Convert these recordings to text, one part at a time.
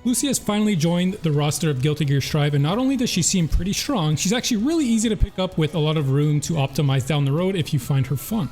Lucy has finally joined the roster of Guilty Gear Strive, and not only does she seem pretty strong, she's actually really easy to pick up with a lot of room to optimize down the road if you find her fun.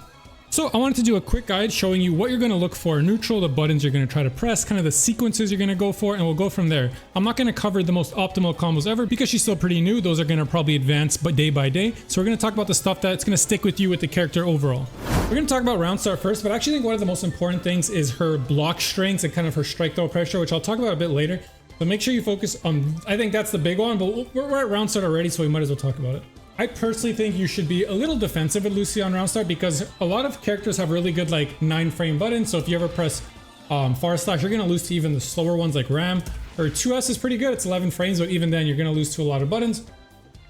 So I wanted to do a quick guide showing you what you're going to look for in neutral, the buttons you're going to try to press, kind of the sequences you're going to go for, and we'll go from there. I'm not going to cover the most optimal combos ever because she's still pretty new. Those are going to probably advance day by day. So we're going to talk about the stuff that's going to stick with you with the character overall. We're going to talk about round start first, but I actually think one of the most important things is her block strengths and kind of her strike throw pressure, which I'll talk about a bit later. But make sure you focus on, I think that's the big one, but we're at round start already, so we might as well talk about it. I personally think you should be a little defensive with Lucy on round start because a lot of characters have really good like 9-frame buttons. So if you ever press far slash, you're going to lose to even the slower ones like Ram. Or 2S is pretty good, it's 11 frames, but even then you're going to lose to a lot of buttons.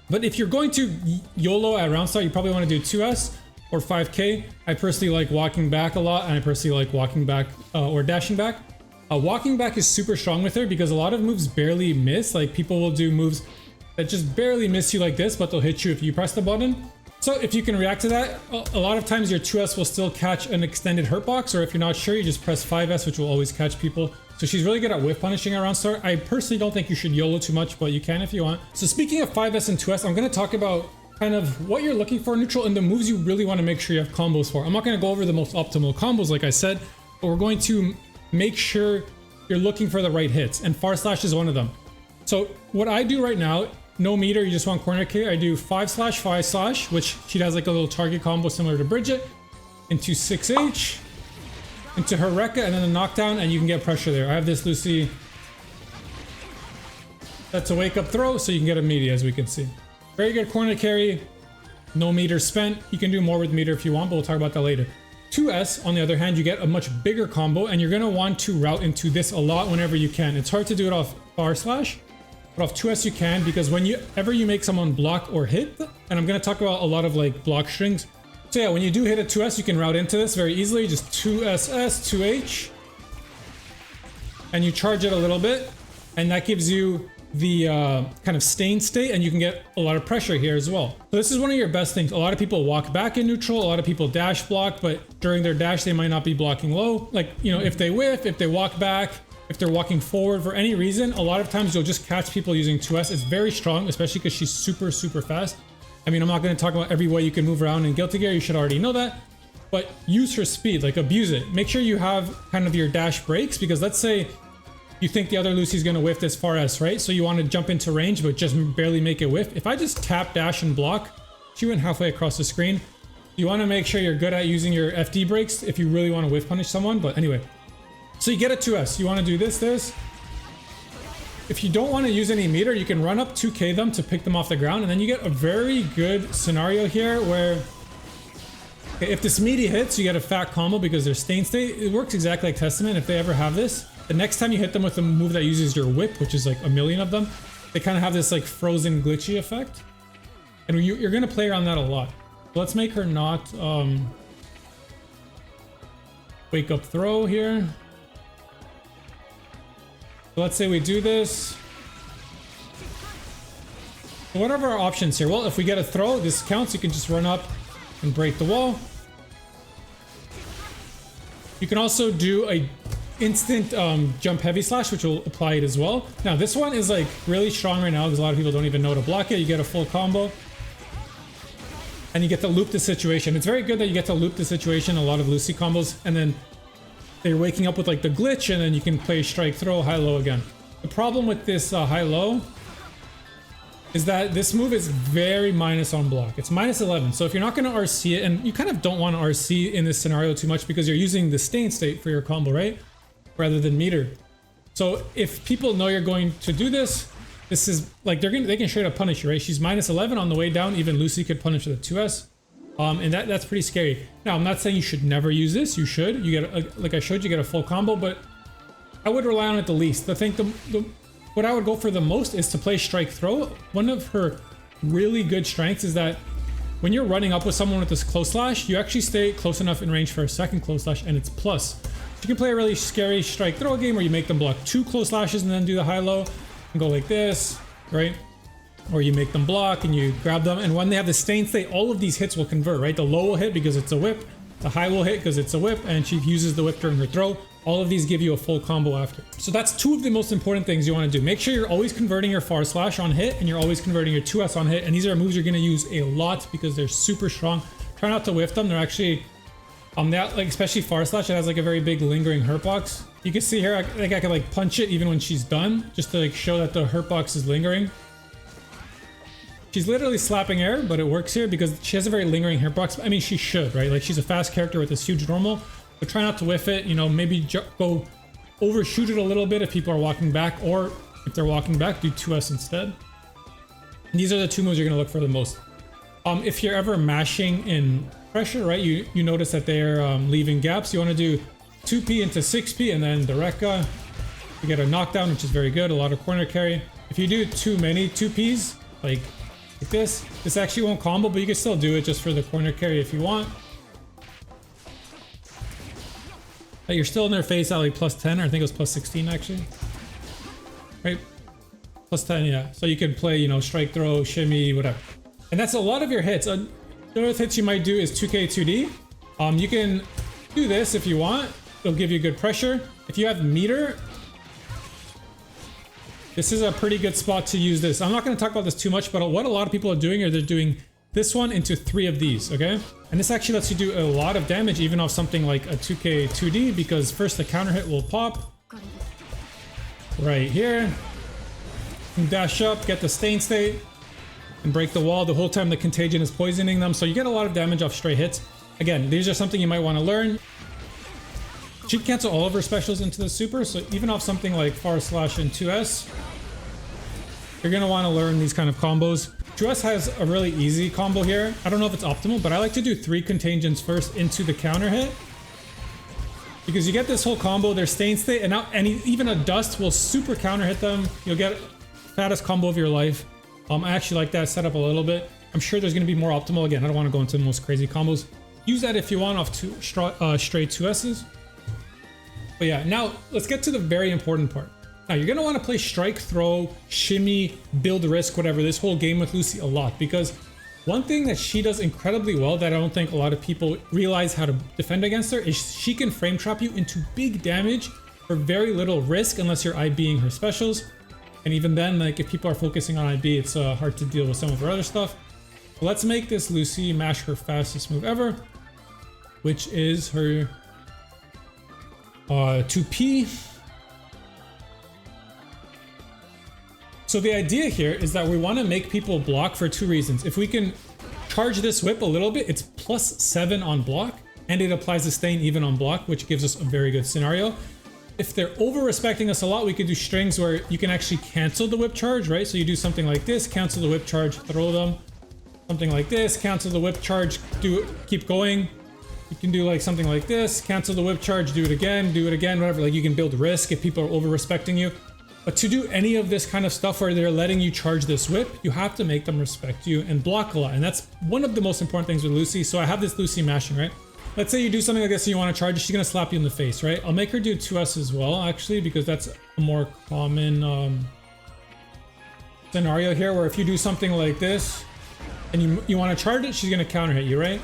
But if you're going to YOLO at round start, you probably want to do 2S or 5K. I personally like walking back a lot, and I personally like walking back or dashing back. Walking back is super strong with her because a lot of moves barely miss. Like people will do moves that just barely miss you like this, but they'll hit you if you press the button. So if you can react to that, a lot of times your 2S will still catch an extended hurt box, or if you're not sure, you just press 5S, which will always catch people. So she's really good at whiff punishing around start. I personally don't think you should YOLO too much, but you can if you want. So speaking of 5S and 2S, I'm going to talk about kind of what you're looking for in neutral and the moves you really want to make sure you have combos for. I'm not going to go over the most optimal combos like I said, but we're going to make sure you're looking for the right hits, and far slash is one of them. So what I do right now, no meter, you just want corner kick. I do 5/5/, which she has like a little target combo similar to Bridget, into 6H, into her Rekka, and then a knockdown, and you can get pressure there. I have this Lucy. That's a wake up throw, so you can get a meaty, as we can see. Very good corner carry, no meter spent. You can do more with meter if you want, but we'll talk about that later. 2S, on the other hand, you get a much bigger combo, and you're gonna want to route into this a lot whenever you can. It's hard to do it off far slash. But off 2S you can, because whenever you make someone block or hit, and I'm going to talk about a lot of like block strings. So yeah, when you do hit a 2S, you can route into this very easily. Just 2SS, 2H, and you charge it a little bit, and that gives you the kind of stain state, and you can get a lot of pressure here as well. So this is one of your best things. A lot of people walk back in neutral, a lot of people dash block, but during their dash they might not be blocking low. Like, you know, if they whiff, if they walk back, if they're walking forward for any reason, a lot of times you'll just catch people using 2S. It's very strong, especially because she's super, super fast. I mean, I'm not going to talk about every way you can move around in Guilty Gear. You should already know that. But use her speed, like abuse it. Make sure you have kind of your dash breaks, because let's say you think the other Lucy's going to whiff this far S, right? So you want to jump into range, but just barely make it whiff. If I just tap, dash, and block, she went halfway across the screen. You want to make sure you're good at using your FD breaks if you really want to whiff punish someone. But anyway. So you get a 2S, you want to do this. If you don't want to use any meter, you can run up 2K them to pick them off the ground, and then you get a very good scenario here where if this meaty hits, you get a fat combo because they're stain state. It works exactly like Testament if they ever have this. The next time you hit them with a move that uses your whip, which is like a million of them, they kind of have this like frozen glitchy effect. And you're going to play around that a lot. So let's make her not wake up throw here. So let's say we do this. What are our options here? Well, if we get a throw, this counts. You can just run up and break the wall. You can also do a instant jump heavy slash, which will apply it as well. Now this one is like really strong right now because a lot of people don't even know to block it. You get a full combo and you get to loop the situation. It's very good that you get to loop the situation, a lot of Lucy combos, and then they're waking up with like the glitch, and then you can play strike throw high low again. The problem with this high low is that this move is very minus on block. It's minus 11. So if you're not going to RC it, and you kind of don't want to RC in this scenario too much because you're using the stain state for your combo, right? Rather than meter. So if people know you're going to do this, this is like they can straight up punish you, right? She's minus 11 on the way down. Even Lucy could punish with a 2S. And that's pretty scary. Now, I'm not saying you should never use this. You should. You get like I showed you, get a full combo, but I would rely on it the least. I think what I would go for the most is to play strike throw. One of her really good strengths is that when you're running up with someone with this close slash, you actually stay close enough in range for a second close slash, and it's plus. You can play a really scary strike throw game where you make them block 2 close slashes and then do the high low and go like this, right? Or you make them block and you grab them, and when they have the stain state, all of these hits will convert, right? The low will hit because it's a whip, the high will hit because it's a whip, and she uses the whip during her throw. all of these give you a full combo after. So that's two of the most important things you want to do. Make sure you're always converting your far slash on hit and you're always converting your 2S on hit. And these are moves you're going to use a lot because they're super strong. Try not to whiff them. They're actually, that, like, especially far slash, it has like a very big lingering hurt box. You can see here, I think I can like punch it even when she's done, just to like show that the hurt box is lingering. She's literally slapping air, but it works here because she has a very lingering hurt box. I mean, she should, right? Like, she's a fast character with this huge normal, but try not to whiff it. You know, maybe go overshoot it a little bit if people are walking back, or if they're walking back, do 2S instead. And these are the two moves you're gonna look for the most. If you're ever mashing in pressure, right, you notice that they're leaving gaps. You want to do 2P into 6P and then the Rekka. You get a knockdown, which is very good, a lot of corner carry. If you do too many 2Ps, like this actually won't combo, but you can still do it just for the corner carry if you want. You're still in their face at like plus 10, or I think it was plus 16 actually. Right? Plus 10, yeah. So you can play, you know, strike throw, shimmy, whatever. And that's a lot of your hits. The other hits you might do is 2K 2D. You can do this if you want. It'll give you good pressure. If you have meter, this is a pretty good spot to use this. I'm not going to talk about this too much, but what a lot of people are doing is they're doing this one into 3 of these, okay? And this actually lets you do a lot of damage even off something like a 2K 2D, because first the counter hit will pop right here. You dash up, get the stain state, and break the wall the whole time the contagion is poisoning them. So you get a lot of damage off stray hits. Again, these are something you might want to learn. She'd cancel all of her specials into the super, so even off something like far slash and 2S, you're going to want to learn these kind of combos. 2S has a really easy combo here. I don't know if it's optimal, but I like to do 3 contagions first into the counter hit, because you get this whole combo, their stain state, and now even a dust will super counter hit them. You'll get fattest combo of your life. I actually like that setup a little bit. I'm sure there's going to be more optimal. Again, I don't want to go into the most crazy combos. Use that if you want off straight 2Ss. But yeah, now let's get to the very important part. Now you're going to want to play strike, throw, shimmy, build risk, whatever, this whole game with Lucy a lot, because one thing that she does incredibly well that I don't think a lot of people realize how to defend against her is she can frame trap you into big damage for very little risk unless you're IBing her specials. And even then, like, if people are focusing on IB, it's hard to deal with some of her other stuff. But let's make this Lucy mash her fastest move ever, which is her 2P. So the idea here is that we want to make people block for 2 reasons. If we can charge this whip a little bit, it's plus 7 on block, and it applies the stain even on block, which gives us a very good scenario. If they're over-respecting us a lot, we could do strings where you can actually cancel the whip charge, right? So you do something like this, cancel the whip charge, throw them. Something like this, cancel the whip charge, keep going. You can do like something like this, cancel the whip charge, do it again, whatever. Like, you can build risk if people are over-respecting you. But to do any of this kind of stuff where they're letting you charge this whip, you have to make them respect you and block a lot. And that's one of the most important things with Lucy. So I have this Lucy mashing, right? Let's say you do something like this and you want to charge, she's going to slap you in the face, right? I'll make her do 2S as well, actually, because that's a more common scenario here, where if you do something like this and you want to charge it, she's going to counter hit you, right?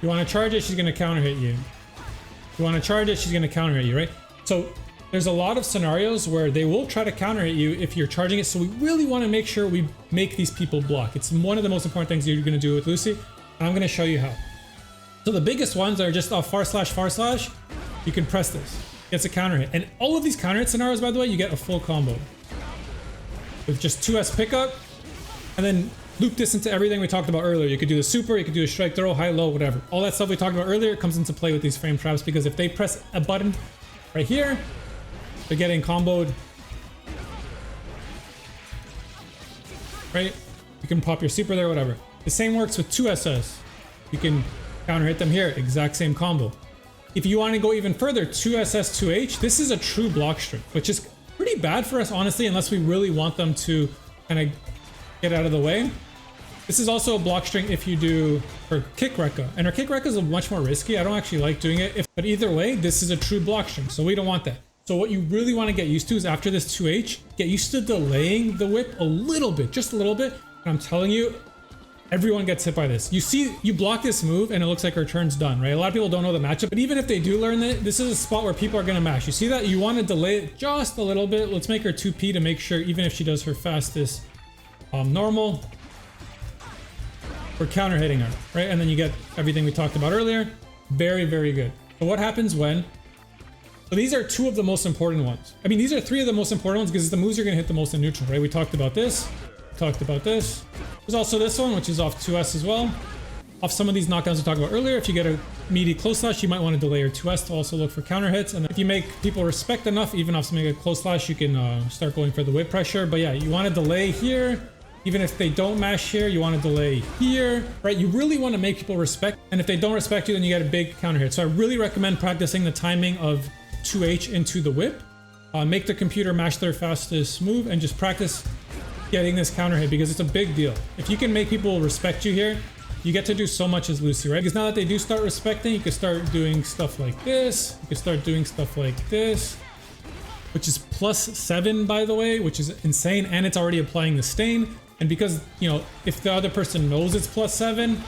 You want to charge it, she's going to counter hit you. You want to charge it, she's going to counter hit you, right? So there's a lot of scenarios where they will try to counter hit you if you're charging it. So we really want to make sure we make these people block. It's one of the most important things you're going to do with Lucy, and I'm going to show you how. So the biggest ones are just off far slash. You can press this. Gets a counter hit. And all of these counter hit scenarios, by the way, you get a full combo with just 2S pickup, and then loop this into everything we talked about earlier. You could do the super, you could do a strike throw, high, low, whatever. All that stuff we talked about earlier comes into play with these frame traps, because if they press a button right here, they're getting comboed. Right? You can pop your super there, whatever. The same works with 2SS. You can counter hit them here, exact same combo. If you want to go even further, 2SS 2H, this is a true block string, which is pretty bad for us, honestly, unless we really want them to kind of get out of the way. This is also a block string if you do her kick Rekka, and her kick Rekka is much more risky. I don't actually like doing it, but either way, this is a true block string, so we don't want that. So what you really want to get used to is after this 2H, get used to delaying the whip a little bit, just a little bit. And I'm telling you, Everyone gets hit by this. You see, you block this move and it looks like her turn's done, right? A lot of people don't know the matchup, but even if they do learn it, this is a spot where people are gonna mash. You see that? You want to delay it just a little bit. Let's make her 2p to make sure even if she does her fastest normal, we're counter hitting her, right? And then you get everything we talked about earlier. Very, very good. But what happens when... So these are two of the most important ones. I mean, these are three of the most important ones because the moves are gonna hit the most in neutral, right? We talked about this. Talked about this. There's also this one, which is off 2s as well. Off some of these knockdowns we talked about earlier, if you get a meaty close slash, you might want to delay your 2s to also look for counter hits. And if you make people respect enough, even off something like a close slash, you can start going for the whip pressure. But yeah, you want to delay here. Even if they don't mash here, you want to delay here, right? You really want to make people respect. And if they don't respect you, then you get a big counter hit. So I really recommend practicing the timing of 2H into the whip. Make the computer mash their fastest move and just practice getting this counter hit because it's a big deal. If you can make people respect you here, you get to do so much as Lucy, right? Because now that they do start respecting, you can start doing stuff like this. You can start doing stuff like this, which is +7, by the way, which is insane. And it's already applying the stain. And because, you know, if the other person knows it's +7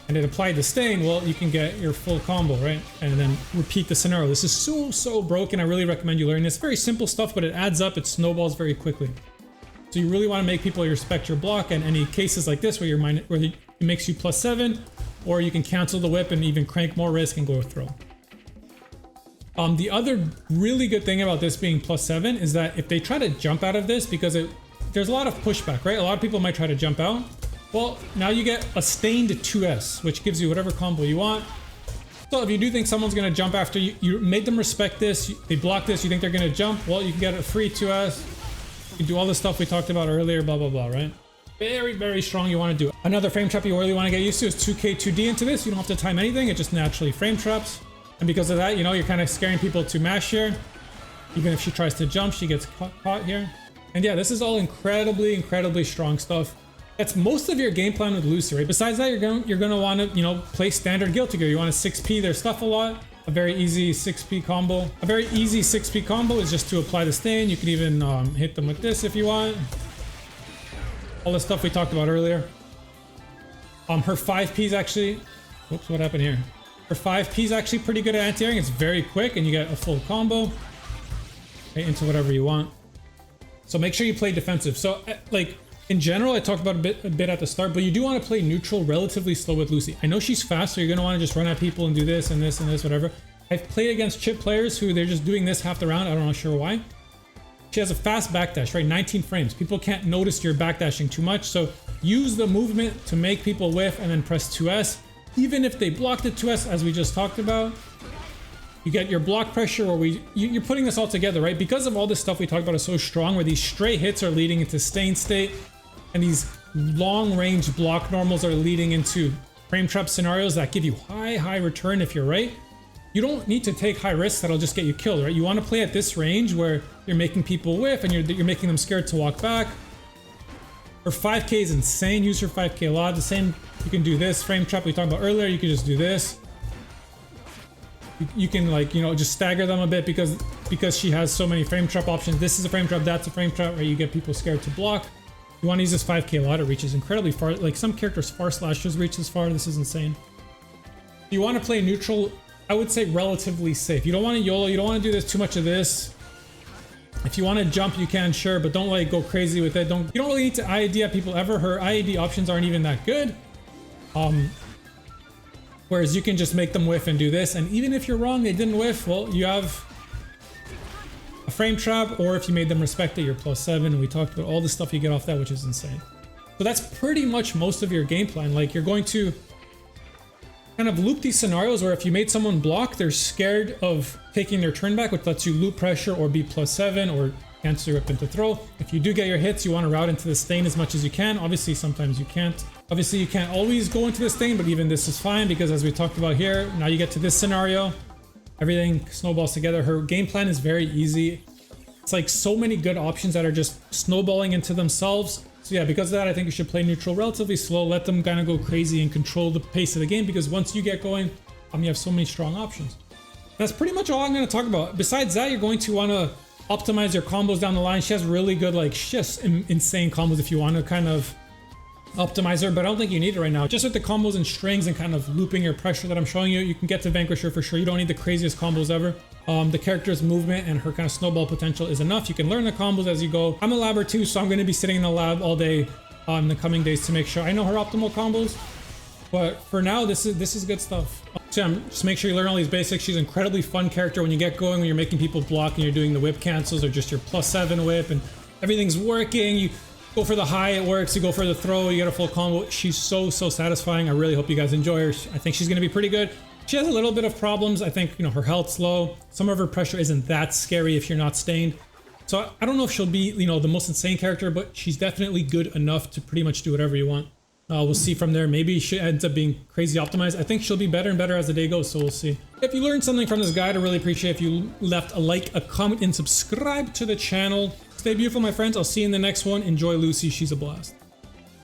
and it applied the stain, well, you can get your full combo, right? And then repeat the scenario. This is so broken. I really recommend you learn this. Very simple stuff, but it adds up. It snowballs very quickly. So you really want to make people respect your block, and any cases like this where it makes you +7, or you can cancel the whip and even crank more risk and go throw. The other really good thing about this being +7 is that if they try to jump out of this, because there's a lot of pushback, right? A lot of people might try to jump out. Well, now you get a stained 2s, which gives you whatever combo you want. So if you do think someone's going to jump after you, you made them respect this, they block this, you think they're going to jump, well, you can get a free 2s. You can do all the stuff we talked about earlier, blah, blah, blah, right? Very, very strong. You want to do it. Another frame trap you really want to get used to is 2K, 2D into this. You don't have to time anything. It just naturally frame traps. And because of that, you know, you're kind of scaring people to mash here. Even if she tries to jump, she gets caught here. And yeah, this is all incredibly, incredibly strong stuff. That's most of your game plan with Lucy, right? Besides that, you're going to want to, you know, play standard Guilty Gear. You want to 6P their stuff a lot. A very easy 6P combo. A very easy 6P combo is just to apply the stain. You can even hit them with this if you want. All the stuff we talked about earlier. Her 5P is actually... Whoops, what happened here? Her 5P is actually pretty good at anti-airing. It's very quick and you get a full combo. Right into whatever you want. So make sure you play defensive. So like... In general, I talked about a bit at the start, but you do want to play neutral relatively slow with Lucy. I know she's fast, so you're going to want to just run at people and do this and this and this, whatever. I've played against chip players who they're just doing this half the round. I don't know sure why. She has a fast backdash, right? 19 frames. People can't notice you're backdashing too much, so use the movement to make people whiff and then press 2S. Even if they block the 2S, as we just talked about, you get your block pressure, or you're putting this all together, right? Because of all this stuff we talked about is so strong, where these stray hits are leading into stain state, and these long-range block normals are leading into frame trap scenarios that give you high return if you're right. You don't need to take high risks that'll just get you killed, right? You want to play at this range where you're making people whiff and you're making them scared to walk back. Her 5K is insane. Use her 5K a lot. The same, you can do this frame trap we talked about earlier. You can just do this. You can, like, you know, just stagger them a bit because she has so many frame trap options. This is a frame trap, that's a frame trap, where you get people scared to block. You want to use this 5K a lot. It reaches incredibly far. Like some characters, far slashes reach this far. This is insane. You want to play neutral, I would say relatively safe. You don't want to YOLO. You don't want to do this too much of this. If you want to jump, you can, sure, but don't like go crazy with it. You don't really need to IAD at people ever. Her IAD options aren't even that good. Whereas you can just make them whiff and do this. And even if you're wrong, they didn't whiff, well, you have a frame trap, or if you made them respect it, you're +7. And we talked about all the stuff you get off that, which is insane. So that's pretty much most of your game plan. Like, you're going to kind of loop these scenarios where if you made someone block, they're scared of taking their turn back, which lets you loop pressure or be +7 or cancel your rip into throw. If you do get your hits, you want to route into the stain as much as you can. Obviously, sometimes you can't. Obviously, you can't always go into the stain, but even this is fine because as we talked about here, now you get to this scenario, everything snowballs together. Her game plan is very easy. It's like so many good options that are just snowballing into themselves. So yeah, because of that, I think you should play neutral relatively slow, let them kind of go crazy and control the pace of the game, because once you get going, you have so many strong options. That's pretty much all I'm going to talk about. Besides that, you're going to want to optimize your combos down the line. She has really good, like, just insane combos if you want to kind of optimizer, but I don't think you need it right now. Just with the combos and strings and kind of looping your pressure that I'm showing you, you can get to Vanquisher for sure. You don't need the craziest combos ever. The character's movement and her kind of snowball potential is enough. You can learn the combos as you go. I'm a labber too, so I'm going to be sitting in the lab all day in the coming days to make sure I know her optimal combos. But for now, this is good stuff. So yeah, just make sure you learn all these basics. She's an incredibly fun character when you get going, when you're making people block and you're doing the whip cancels or just your +7 whip and everything's working. You go for the high, it works. You go for the throw, you get a full combo. She's so satisfying. I really hope you guys enjoy her. I think she's going to be pretty good. She has a little bit of problems. I think, you know, her health's low. Some of her pressure isn't that scary if you're not stained. So I don't know if she'll be, you know, the most insane character, but she's definitely good enough to pretty much do whatever you want. We'll see from there. Maybe she ends up being crazy optimized. I think she'll be better and better as the day goes, so we'll see. If you learned something from this guide, I really appreciate if you left a like, a comment, and subscribe to the channel. Stay beautiful, my friends. I'll see you in the next one. Enjoy Lucy. She's a blast.